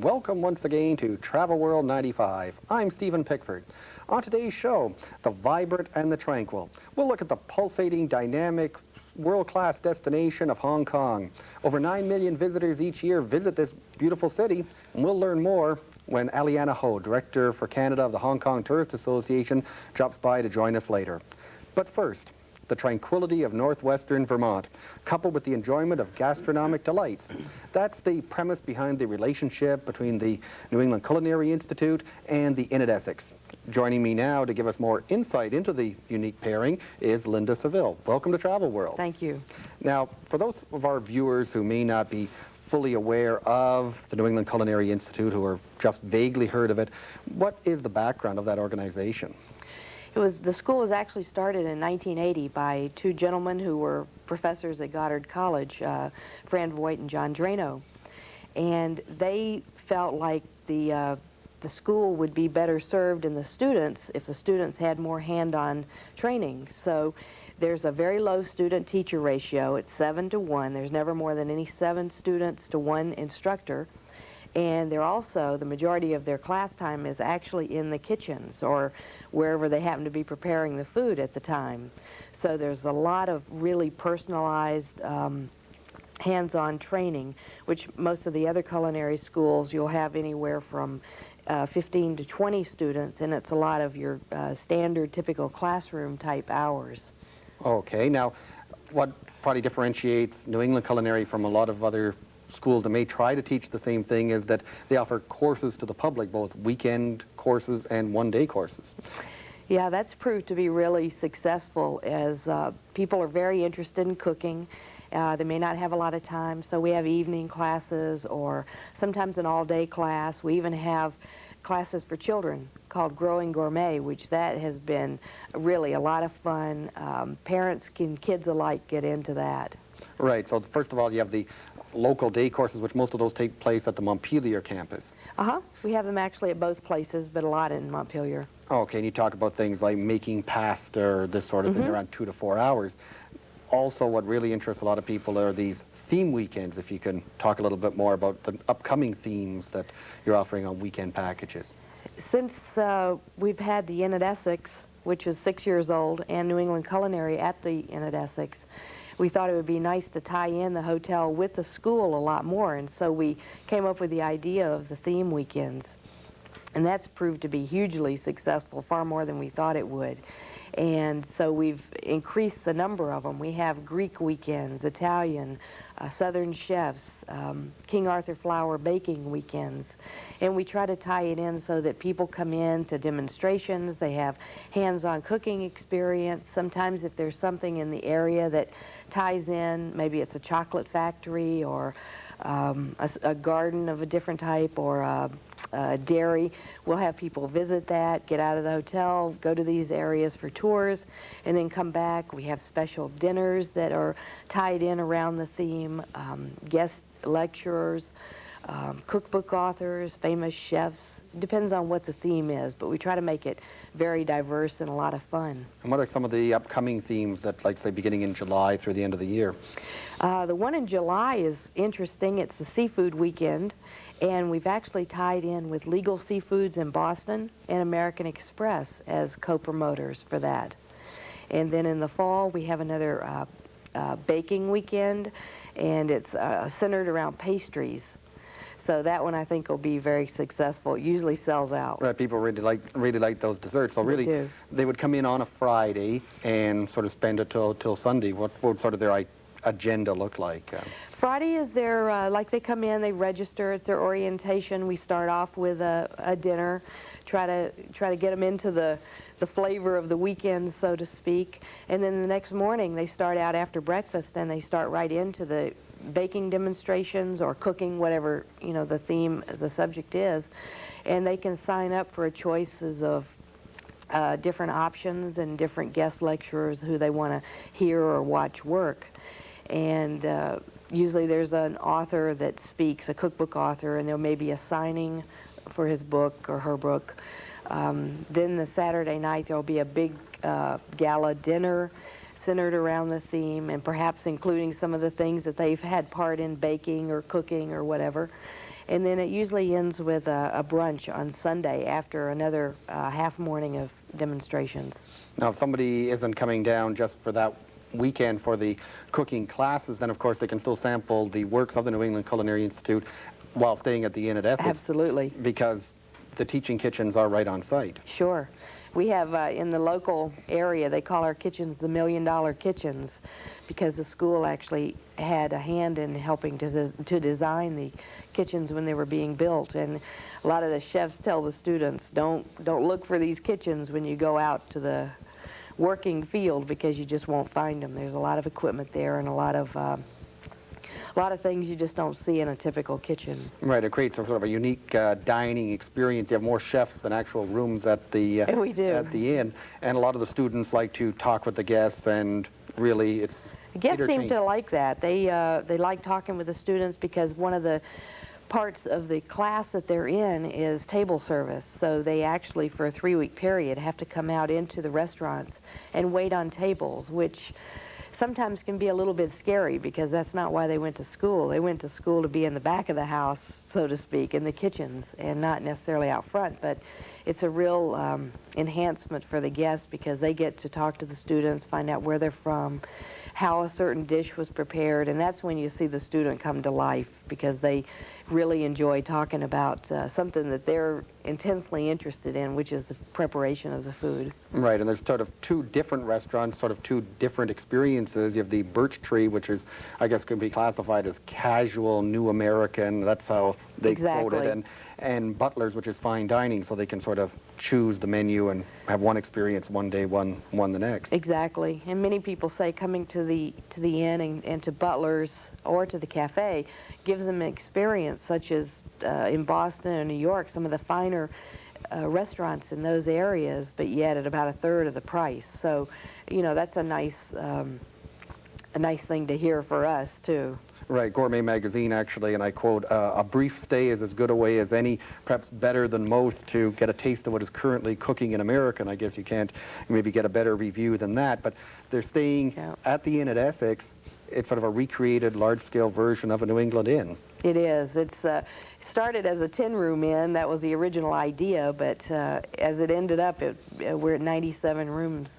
welcome once again to Travel World 95. I'm Stephen Pickford. On today's show, the vibrant and the tranquil. We'll look at the pulsating, dynamic, world-class destination of Hong Kong. Over 9 million visitors each year visit this beautiful city, and we'll learn more when Aliana Ho, Director for Canada of the Hong Kong Tourist Association, drops by to join us later. But first, the tranquility of northwestern Vermont, coupled with the enjoyment of gastronomic delights. That's the premise behind the relationship between the New England Culinary Institute and the Inn at Essex. Joining me now to give us more insight into the unique pairing is Linda Seville. Welcome to Travel World. Thank you. Now, for those of our viewers who may not be fully aware of the New England Culinary Institute, who have just vaguely heard of it, what is the background of that organization? The school was actually started in 1980 by two gentlemen who were professors at Goddard College, Fran Voigt and John Drano. And they felt like the school would be better served in the students if the students had more hand-on training. So there's a very low student-teacher ratio. It's 7 to 1. There's never more than any 7 students to 1 instructor. And they're also, the majority of their class time is actually in the kitchens or wherever they happen to be preparing the food at the time. So there's a lot of really personalized hands-on training, which most of the other culinary schools you'll have anywhere from 15 to 20 students, and it's a lot of your standard, typical classroom type hours. Okay, now what probably differentiates New England Culinary from a lot of other schools that may try to teach the same thing is that they offer courses to the public, both weekend courses and one-day courses. Yeah, that's proved to be really successful as people are very interested in cooking. They may not have a lot of time, so we have evening classes or sometimes an all-day class. We even have classes for children called Growing Gourmet, which that has been really a lot of fun. Parents and kids alike get into that. Right, so first of all, you have the local day courses, which most of those take place at the Montpelier campus. We have them actually at both places, but a lot in Montpelier. Okay, and you talk about things like making pasta or this sort of thing, around 2 to 4 hours. Also, what really interests a lot of people are these theme weekends, if you can talk a little bit more about the upcoming themes that you're offering on weekend packages. Since we've had the Inn at Essex, which is 6 years old, and New England Culinary at the Inn at Essex, we thought it would be nice to tie in the hotel with the school a lot more, and so we came up with the idea of the theme weekends. And that's proved to be hugely successful, far more than we thought it would. And so we've increased the number of them. We have Greek weekends, Italian, Southern chefs, King Arthur Flour baking weekends. And we try to tie it in so that people come in to demonstrations. They have hands-on cooking experience. Sometimes if there's something in the area that ties in, maybe it's a chocolate factory or a garden of a different type or a dairy, we'll have people visit that, get out of the hotel, go to these areas for tours, and then come back. We have special dinners that are tied in around the theme, guest lecturers, cookbook authors, famous chefs. It depends on what the theme is, but we try to make it very diverse and a lot of fun. And what are some of the upcoming themes that, like, say, beginning in July through the end of the year? The one in July is interesting. It's the seafood weekend, and we've actually tied in with Legal Seafoods in Boston and American Express as co-promoters for that. And then in the fall, we have another baking weekend, and it's centered around pastries. So that one I think will be very successful. It usually sells out. Right, people really like those desserts. So really, they would come in on a Friday and sort of spend it till Sunday. What would sort of their agenda look like? Friday is their, like they come in, they register, it's their orientation. We start off with a dinner, try to get them into the flavor of the weekend, so to speak. And then the next morning they start out after breakfast and they start right into the baking demonstrations or cooking, whatever, you know, the theme, the subject is. And they can sign up for choices of different options and different guest lecturers who they want to hear or watch work. And usually there's an author that speaks, a cookbook author, and there may be a signing for his book or her book. Then the Saturday night there'll be a big gala dinner centered around the theme and perhaps including some of the things that they've had part in baking or cooking or whatever. And then it usually ends with a brunch on Sunday after another half morning of demonstrations. Now, if somebody isn't coming down just for that weekend for the cooking classes, then of course they can still sample the works of the New England Culinary Institute while staying at the Inn at Essex. Absolutely. Because the teaching kitchens are right on site. Sure. We have in the local area, they call our kitchens the $1 million kitchens, because the school actually had a hand in helping to design the kitchens when they were being built. And a lot of the chefs tell the students, don't look for these kitchens when you go out to the working field, because you just won't find them. There's a lot of equipment there and a lot of things you just don't see in a typical kitchen. Right, it creates a sort of a unique dining experience. You have more chefs than actual rooms at the we do. At the inn, and a lot of the students like to talk with the guests, and really it's the guests seem to like that. They like talking with the students, because one of the parts of the class that they're in is table service. So they actually, for a 3-week period, have to come out into the restaurants and wait on tables, which sometimes can be a little bit scary, because that's not why they went to school. They went to school to be in the back of the house, so to speak, in the kitchens, and not necessarily out front. But it's a real enhancement for the guests, because they get to talk to the students, find out where they're from, how a certain dish was prepared, and that's when you see the student come to life, because they really enjoy talking about something that they're intensely interested in, which is the preparation of the food. Right, and there's sort of two different restaurants, sort of two different experiences. You have the Birch Tree, which is, I guess, could be classified as casual, new American. That's how they quote it. And Butler's, which is fine dining, so they can sort of choose the menu and have one experience one day, one the next. Exactly, and many people say coming to the inn and to Butler's or to the cafe gives them an experience, such as in Boston and New York, some of the finer restaurants in those areas, but yet at about 1/3 of the price. So, you know, that's a nice thing to hear for us too. Right, Gourmet Magazine actually, and I quote, a brief stay is as good a way as any, perhaps better than most, to get a taste of what is currently cooking in America. And I guess you can't maybe get a better review than that, but they're staying at the Inn at Essex. It's sort of a recreated large-scale version of a New England inn. It is. It's started as a 10-room inn. That was the original idea, but as it ended up, we're at 97 rooms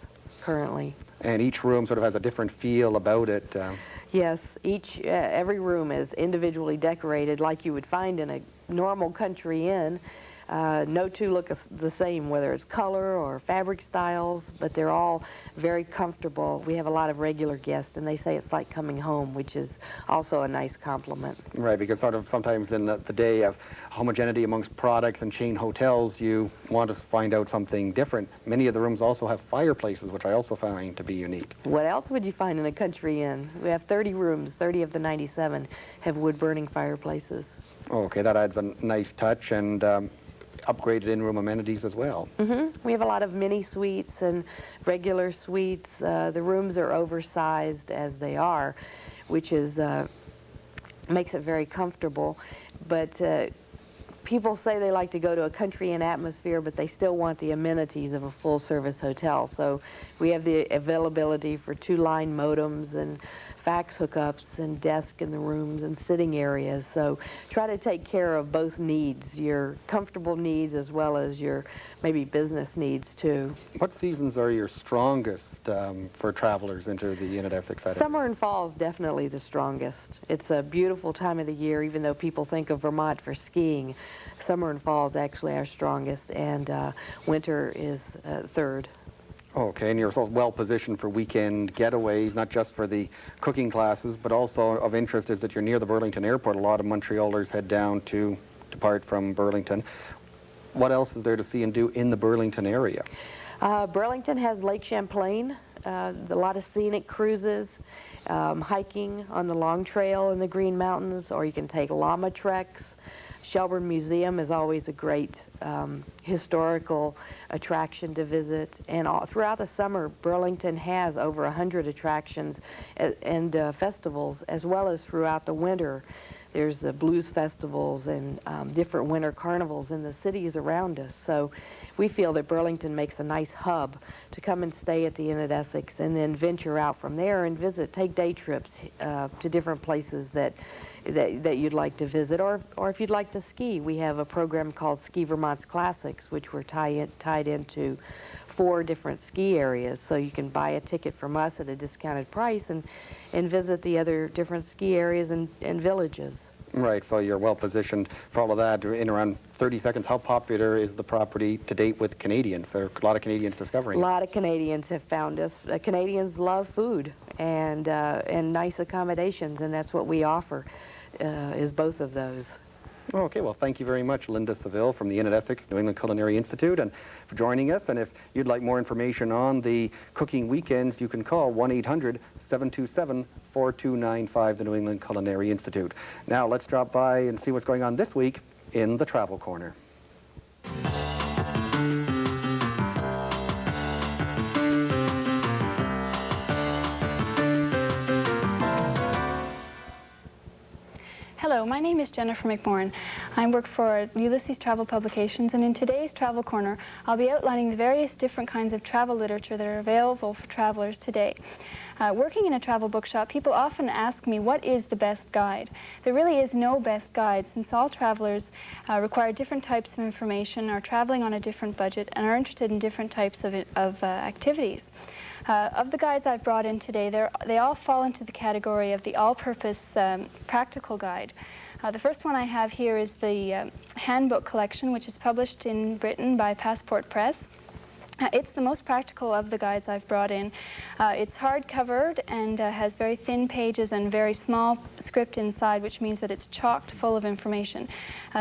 currently. And each room sort of has a different feel about it. Yes, every room is individually decorated like you would find in a normal country inn. No two look the same, whether it's color or fabric styles, but they're all very comfortable. We have a lot of regular guests, and they say it's like coming home, which is also a nice compliment. Right, because sort of sometimes in the day of homogeneity amongst products and chain hotels, you want to find out something different. Many of the rooms also have fireplaces, which I also find to be unique. What else would you find in a country inn? We have 30 rooms. 30 of the 97 have wood-burning fireplaces. Okay, that adds a nice touch, and upgraded in-room amenities as well. We have a lot of mini suites and regular suites. The rooms are oversized as they are, which is makes it very comfortable. But people say they like to go to a country inn atmosphere, but they still want the amenities of a full-service hotel. So we have the availability for 2-line modems and fax hookups and desk in the rooms and sitting areas. So try to take care of both needs, your comfortable needs as well as your maybe business needs too. What seasons are your strongest for travelers into the Inn at Essex? Summer and fall is definitely the strongest. It's a beautiful time of the year, even though people think of Vermont for skiing. Summer and fall is actually our strongest, and winter is third. Okay, and you're so well positioned for weekend getaways, not just for the cooking classes, but also of interest is that you're near the Burlington Airport. A lot of Montrealers head down to depart from Burlington. What else is there to see and do in the Burlington area? Burlington has Lake Champlain, a lot of scenic cruises, hiking on the Long Trail in the Green Mountains, or you can take llama treks. Shelburne Museum is always a great historical attraction to visit. And throughout the summer, Burlington has over 100 attractions and festivals, as well as throughout the winter. There's blues festivals and different winter carnivals in the cities around us. So we feel that Burlington makes a nice hub to come and stay at the Inn at Essex and then venture out from there and take day trips to different places that you'd like to visit, or if you'd like to ski. We have a program called Ski Vermont's Classics, which we're tied into 4 different ski areas, so you can buy a ticket from us at a discounted price and visit the other different ski areas and villages. Right, so you're well positioned for all of that. In around 30 seconds, how popular is the property to date with Canadians? There are a lot of Canadians discovering it. A lot of Canadians have found us. Canadians love food and nice accommodations, and that's what we offer, is both of those. Okay, well, thank you very much, Linda Seville from the Inn at Essex, New England Culinary Institute, and for joining us. And if you'd like more information on the cooking weekends, you can call 1-800-727-4295, the New England Culinary Institute. Now, let's drop by and see what's going on this week in the Travel Corner. Hello, my name is Jennifer McMorrin. I work for Ulysses Travel Publications, and in today's Travel Corner, I'll be outlining the various different kinds of travel literature that are available for travelers today. Working in a travel bookshop, people often ask me, what is the best guide? There really is no best guide, since all travelers require different types of information, are traveling on a different budget, and are interested in different types of activities. Of the guides I've brought in today, they all fall into the category of the all-purpose practical guide. The first one I have here is the handbook collection, which is published in Britain by Passport Press. It's the most practical of the guides I've brought in. It's hard-covered and has very thin pages and very small script inside, which means that it's chocked full of information.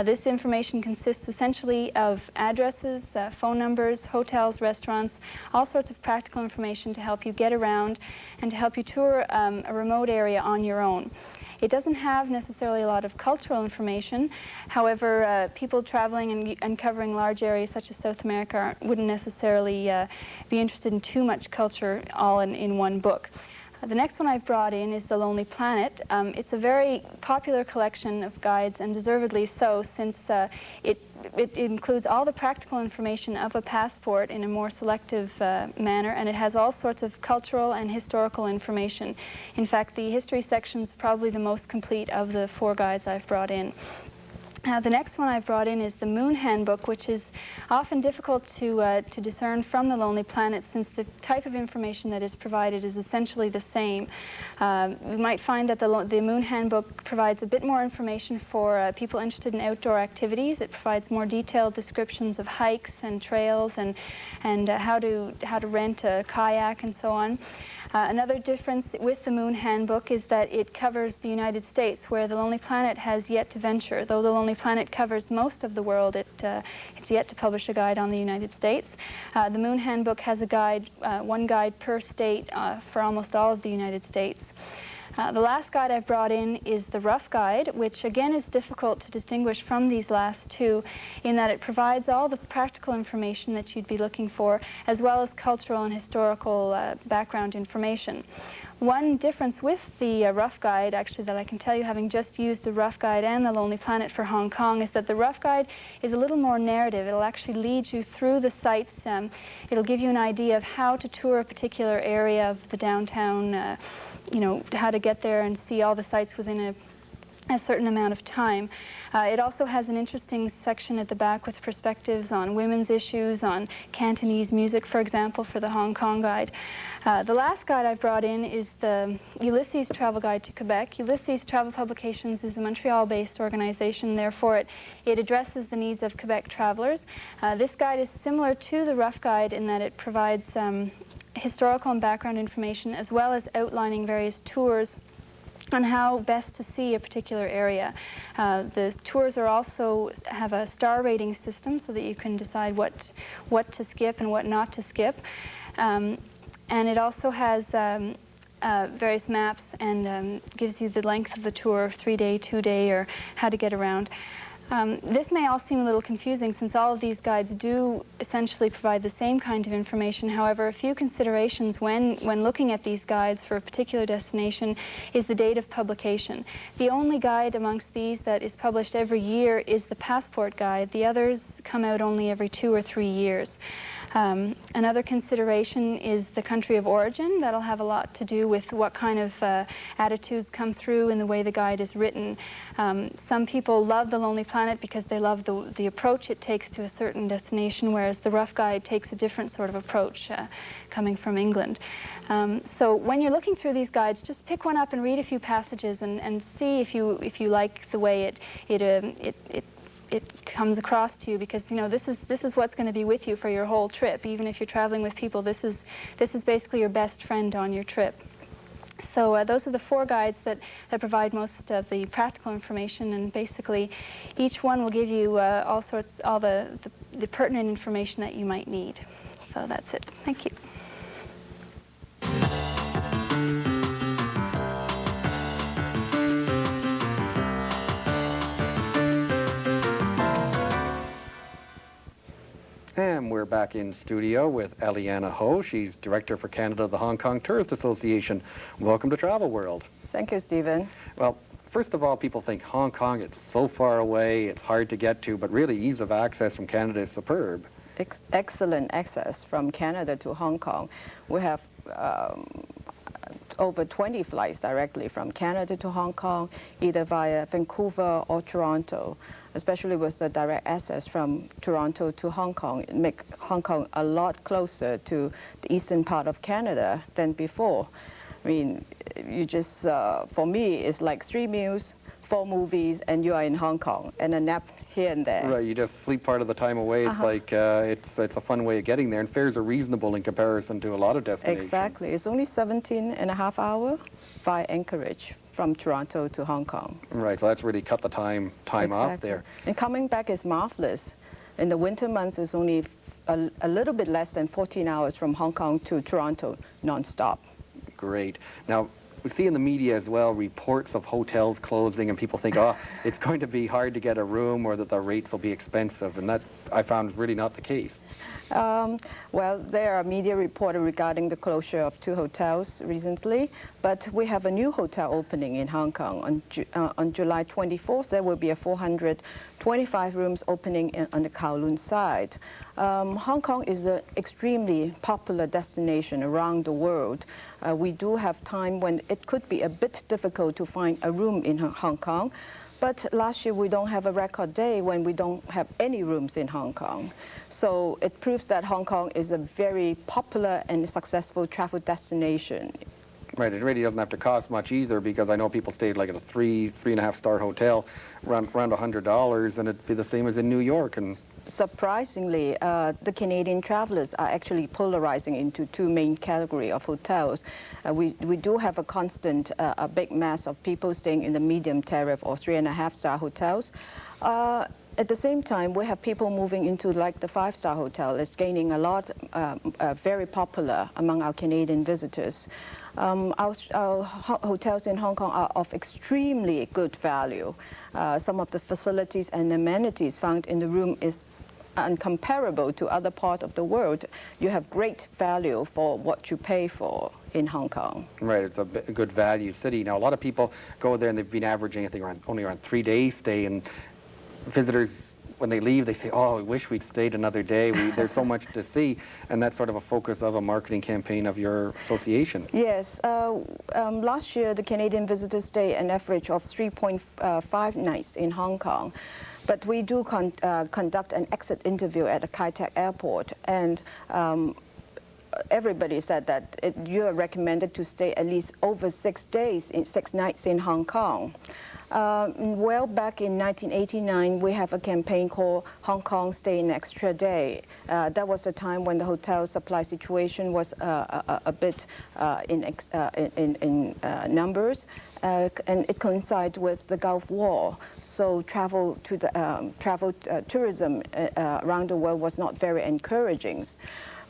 This information consists essentially of addresses, phone numbers, hotels, restaurants, all sorts of practical information to help you get around and to help you tour a remote area on your own. It doesn't have necessarily a lot of cultural information. However, people traveling and covering large areas such as South America wouldn't necessarily be interested in too much culture all in one book. The next one I've brought in is The Lonely Planet. It's a very popular collection of guides, and deservedly so, since it includes all the practical information of a passport in a more selective manner, and it has all sorts of cultural and historical information. In fact, the history section is probably the most complete of the 4 guides I've brought in. The next one I've brought in is the Moon Handbook, which is often difficult to discern from The Lonely Planet, since the type of information that is provided is essentially the same. You might find that the Moon Handbook provides a bit more information for people interested in outdoor activities. It provides more detailed descriptions of hikes and trails and how to rent a kayak and so on. Another difference with the Moon Handbook is that it covers the United States, where The Lonely Planet has yet to venture. Though The Lonely Planet covers most of the world, it's yet to publish a guide on the United States. The Moon Handbook has a guide, one guide per state for almost all of the United States. The last guide I've brought in is the Rough Guide, which again is difficult to distinguish from these last 2 in that it provides all the practical information that you'd be looking for, as well as cultural and historical background information. One difference with the Rough Guide, actually, that I can tell you, having just used the Rough Guide and the Lonely Planet for Hong Kong, is that the Rough Guide is a little more narrative. It'll actually lead you through the sites. It'll give you an idea of how to tour a particular area of the downtown, you know, how to get there and see all the sites within a certain amount of time. It also has an interesting section at the back with perspectives on women's issues, on Cantonese music, for example, for the Hong Kong guide. The last guide I brought in is the Ulysses Travel Guide to Quebec. Ulysses Travel Publications is a Montreal-based organization, therefore it addresses the needs of Quebec travelers. This guide is similar to the Rough Guide in that it provides historical and background information, as well as outlining various tours on how best to see a particular area. The tours are also have a star rating system so that you can decide what to skip and what not to skip. And it also has various maps and gives you the length of the tour, 3-day, 2-day, or how to get around. This may all seem a little confusing since all of these guides do essentially provide the same kind of information. However, a few considerations when looking at these guides for a particular destination is the date of publication. The only guide amongst these that is published every year is the Passport Guide. The others come out only every 2 or 3 years. Another consideration is the country of origin. That'll have a lot to do with what kind of attitudes come through in the way the guide is written. Some people love The Lonely Planet because they love the approach it takes to a certain destination, whereas the Rough Guide takes a different sort of approach coming from England. So when you're looking through these guides, just pick one up and read a few passages and see if you like the way it comes across to you, because this is what's going to be with you for your whole trip. Even if you're traveling with people, this is basically your best friend on your trip. So those are the 4 guides that provide most of the practical information, and basically each one will give you all the pertinent information that you might need. So that's it. Thank you. And we're back in studio with Aliana Ho. She's Director for Canada of the Hong Kong Tourist Association. Welcome to Travel World. Thank you, Stephen. Well, first of all, people think Hong Kong, it's so far away, it's hard to get to, but really ease of access from Canada is superb. Excellent access from Canada to Hong Kong. We have over 20 flights directly from Canada to Hong Kong, either via Vancouver or Toronto. Especially with the direct access from Toronto to Hong Kong. It makes Hong Kong a lot closer to the eastern part of Canada than before. I mean, you just, for me, it's like 3 meals, 4 movies, and you are in Hong Kong, and a nap here and there. Right, you just sleep part of the time away. It's like, it's a fun way of getting there, and fares are reasonable in comparison to a lot of destinations. Exactly. It's only 17.5 hours by Anchorage from Toronto to Hong Kong. Right, so that's really cut the time off there. And coming back is marvelous. In the winter months, it's only a little bit less than 14 hours from Hong Kong to Toronto non-stop. Great. Now, we see in the media as well reports of hotels closing, and people think, oh, it's going to be hard to get a room, or that the rates will be expensive, and that I found is really not the case. Well, there are media reports regarding the closure of 2 hotels recently, but we have a new hotel opening in Hong Kong. On July 24th, there will be a 425 rooms opening on the Kowloon side. Hong Kong is an extremely popular destination around the world. We do have time when it could be a bit difficult to find a room in Hong Kong. But last year, we don't have a record day when we don't have any rooms in Hong Kong. So it proves that Hong Kong is a very popular and successful travel destination. Right, it really doesn't have to cost much either, because I know people stayed like at a 3.5 star hotel around $100, and it'd be the same as in New York. And surprisingly, the Canadian travelers are actually polarizing into 2 main categories of hotels. We do have a constant, a big mass of people staying in the medium tariff or 3.5 star hotels. At the same time, we have people moving into like the 5-star hotel. It's gaining a lot, very popular among our Canadian visitors. Our hotels in Hong Kong are of extremely good value. Some of the facilities and amenities found in the room is uncomparable to other parts of the world. You have great value for what you pay for in Hong Kong. Right, it's a good value city. Now, a lot of people go there and they've been averaging, I think, only around 3 days stay, and visitors, when they leave, they say, oh, I wish we'd stayed another day. There's so much to see, and that's sort of a focus of a marketing campaign of your association. Yes. Last year, the Canadian visitors stayed an average of 3.5 nights in Hong Kong. But we do conduct an exit interview at the Kai Tak Airport, and everybody said that you are recommended to stay at least over 6 days, 6 nights in Hong Kong. Well, back in 1989, we have a campaign called Hong Kong Stay an Extra Day. That was a time when the hotel supply situation was a bit in numbers, and it coincided with the Gulf War. So tourism around the world was not very encouraging.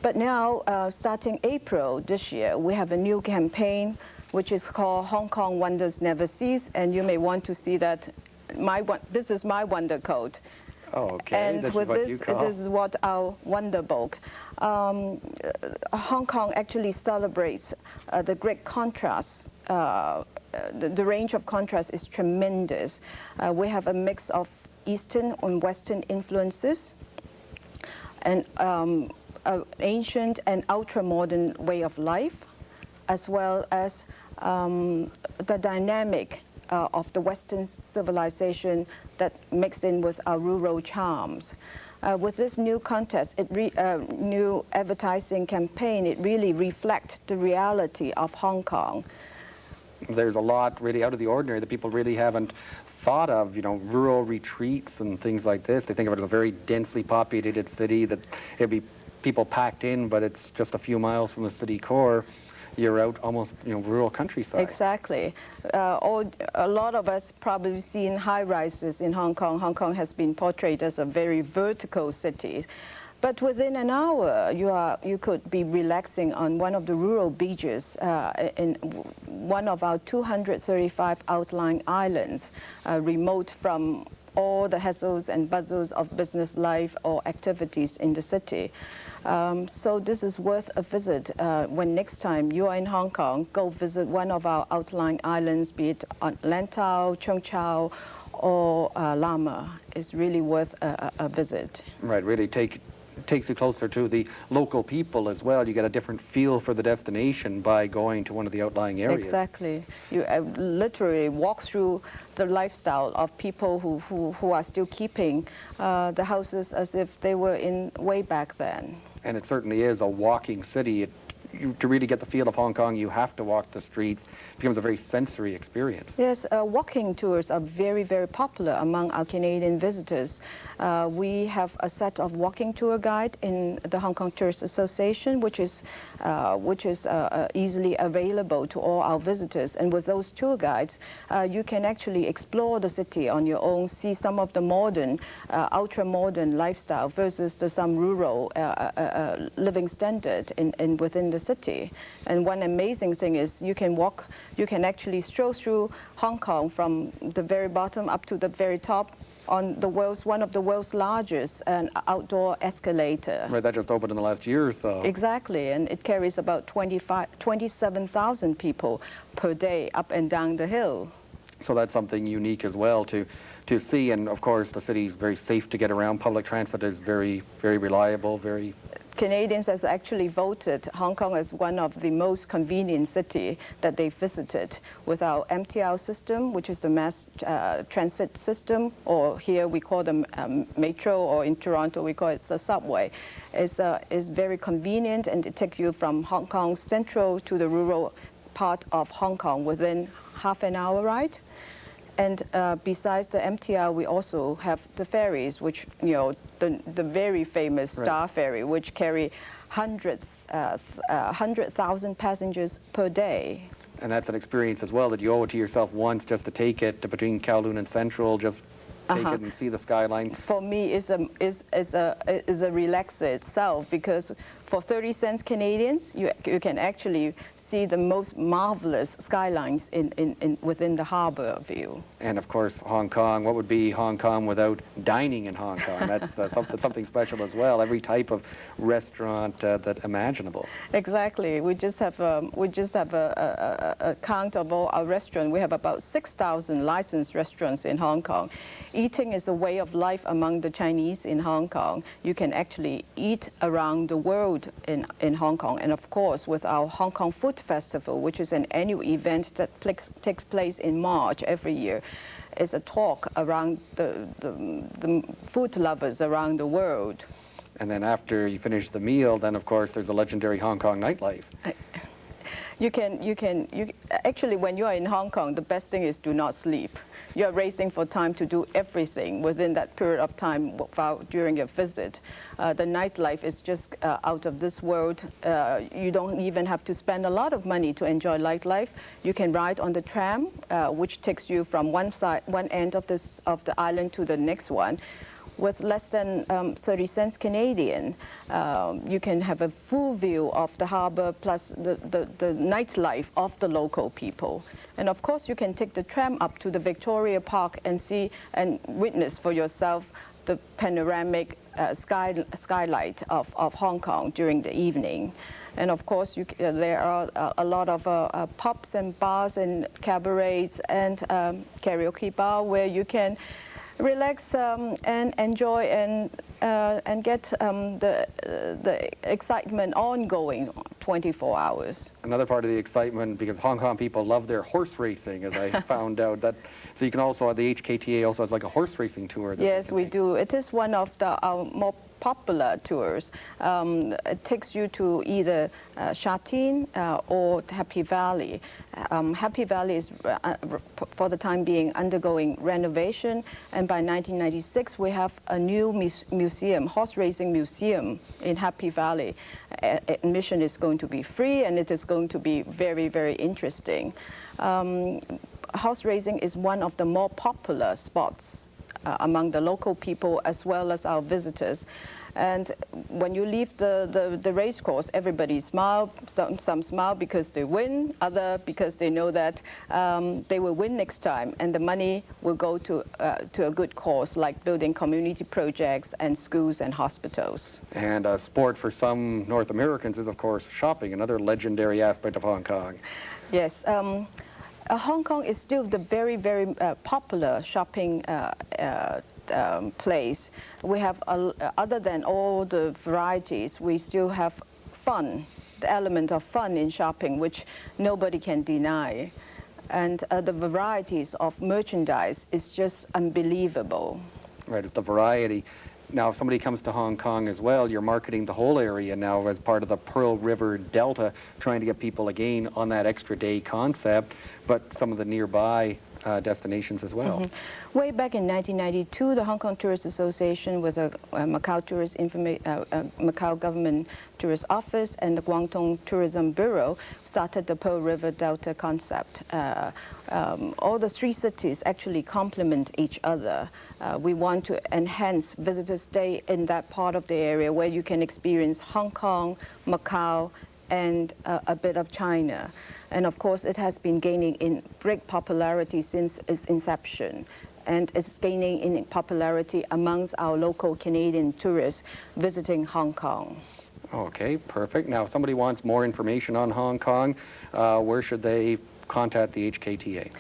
But now, starting April this year, we have a new campaign which is called Hong Kong Wonders Never Cease, and you may want to see that this is my wonder coat. Oh, okay. And this with this is what our wonder book. Hong Kong actually celebrates the great contrast. The range of contrast is tremendous. We have a mix of Eastern and Western influences, and an ancient and ultra-modern way of life, as well as the dynamic of the Western civilization that mixed in with our rural charms. With this new contest, new advertising campaign, it really reflects the reality of Hong Kong. There's a lot really out of the ordinary that people really haven't thought of, rural retreats and things like this. They think of it as a very densely populated city that it'd be people packed in, but it's just a few miles from the city core. You're out almost, rural countryside. Exactly. A lot of us probably seen high-rises in Hong Kong. Hong Kong has been portrayed as a very vertical city. But within an hour, you could be relaxing on one of the rural beaches in one of our 235 outlying islands, remote from all the hassles and bustles of business life or activities in the city. So this is worth a visit. When next time you are in Hong Kong, go visit one of our outlying islands, be it on Lantau, Cheung Chau, or Lama. It's really worth a visit. Right, really takes you closer to the local people as well. You get a different feel for the destination by going to one of the outlying areas. Exactly. You literally walk through the lifestyle of people who are still keeping the houses as if they were in way back then. And it certainly is a walking city. To really get the feel of Hong Kong, you have to walk the streets. It becomes a very sensory experience. Yes, walking tours are very, very popular among our Canadian visitors. We have a set of walking tour guide in the Hong Kong Tourist Association, which is easily available to all our visitors. And with those tour guides, you can actually explore the city on your own, see some of the modern, ultra-modern lifestyle versus some rural living standard within the city. And one amazing thing is you can actually stroll through Hong Kong from the very bottom up to the very top on one of the world's largest outdoor escalator. Right, that just opened in the last year or so. Exactly, and it carries about 27,000 people per day up and down the hill. So that's something unique as well to see, and of course the city is very safe to get around. Public transit is very, very reliable, very... Canadians has actually voted Hong Kong as one of the most convenient city that they visited with our MTR system, which is the mass transit system, or here we call them metro, or in Toronto we call it the subway. It's very convenient, and it takes you from Hong Kong Central to the rural part of Hong Kong within half an hour ride. And besides the MTR, we also have the ferries, which, the very famous Star Ferry, which carry 100,000 passengers per day. And that's an experience as well that you owe it to yourself once just to take it between Kowloon and Central, just take it and see the skyline. For me, it's a relaxer itself, because for 30 cents Canadians, you can actually see the most marvelous skylines within the harbor view. And of course, Hong Kong. What would be Hong Kong without dining in Hong Kong? That's something special as well. Every type of restaurant that imaginable. Exactly. We just have a count of all our restaurants. We have about 6,000 licensed restaurants in Hong Kong. Eating is a way of life among the Chinese in Hong Kong. You can actually eat around the world in Hong Kong. And of course, with our Hong Kong Food Festival, which is an annual event that takes place in March every year, is a talk around the food lovers around the world. And then after you finish the meal, then of course there's a legendary Hong Kong nightlife. Actually, when you are in Hong Kong, the best thing is do not sleep. You are racing for time to do everything within that period of time during your visit. The nightlife is just out of this world. You don't even have to spend a lot of money to enjoy nightlife. You can ride on the tram, which takes you from one end of the island to the next one, with less than 30 cents Canadian. You can have a full view of the harbor plus the nightlife of the local people. And of course, you can take the tram up to the Victoria Park and see and witness for yourself the panoramic skylight of Hong Kong during the evening. And of course, there are a lot of pubs and bars and cabarets and karaoke bar where you can relax and enjoy and get the excitement ongoing 24 hours. Another part of the excitement, because Hong Kong people love their horse racing, as I found out. So you can also, the HKTA also has like a horse racing tour. Yes, we do. It is one of our more popular tours. It takes you to either Sha Tin or Happy Valley. Happy Valley is, for the time being, undergoing renovation, and by 1996 we have a new museum, horse racing museum in Happy Valley. Admission is going to be free, and it is going to be very, very interesting. Horse racing is one of the more popular spots among the local people as well as our visitors. And when you leave the race course, everybody smiles. Some smile because they win, other because they know that they will win next time, and the money will go to a good cause, like building community projects and schools and hospitals. And sport for some North Americans is, of course, shopping, another legendary aspect of Hong Kong. Yes. Hong Kong is still the very, very popular shopping place. We have, other than all the varieties, we still have fun, the element of fun in shopping, which nobody can deny. And the varieties of merchandise is just unbelievable. Right, it's the variety. Now, if somebody comes to Hong Kong as well, you're marketing the whole area now as part of the Pearl River Delta, trying to get people again on that extra day concept, but some of the nearby destinations as well. Mm-hmm. Way back in 1992, the Hong Kong Tourist Association with a Macau Government Tourist Office and the Guangdong Tourism Bureau started the Pearl River Delta concept. All the three cities actually complement each other. We want to enhance visitors' stay in that part of the area where you can experience Hong Kong, Macau, and a bit of China. And of course, it has been gaining in great popularity since its inception. And it's gaining in popularity amongst our local Canadian tourists visiting Hong Kong. Okay, perfect. Now, if somebody wants more information on Hong Kong, where should they contact the HKTA?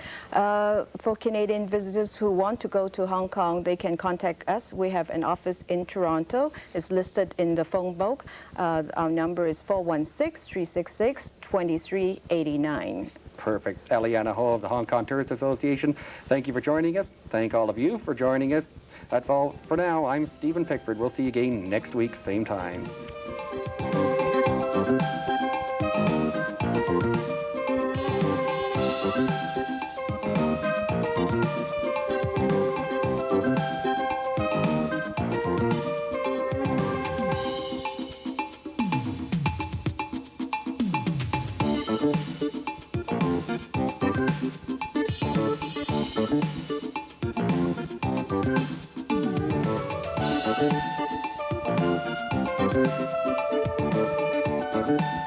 For Canadian visitors who want to go to Hong Kong, they can contact us. We have an office in Toronto. It's listed in the phone book. Our number is 416-366-2389. Perfect. Aliana Ho of the Hong Kong Tourist Association, thank you for joining us. Thank all of you for joining us. That's all for now. I'm Stephen Pickford. We'll see you again next week, same time. Thank you.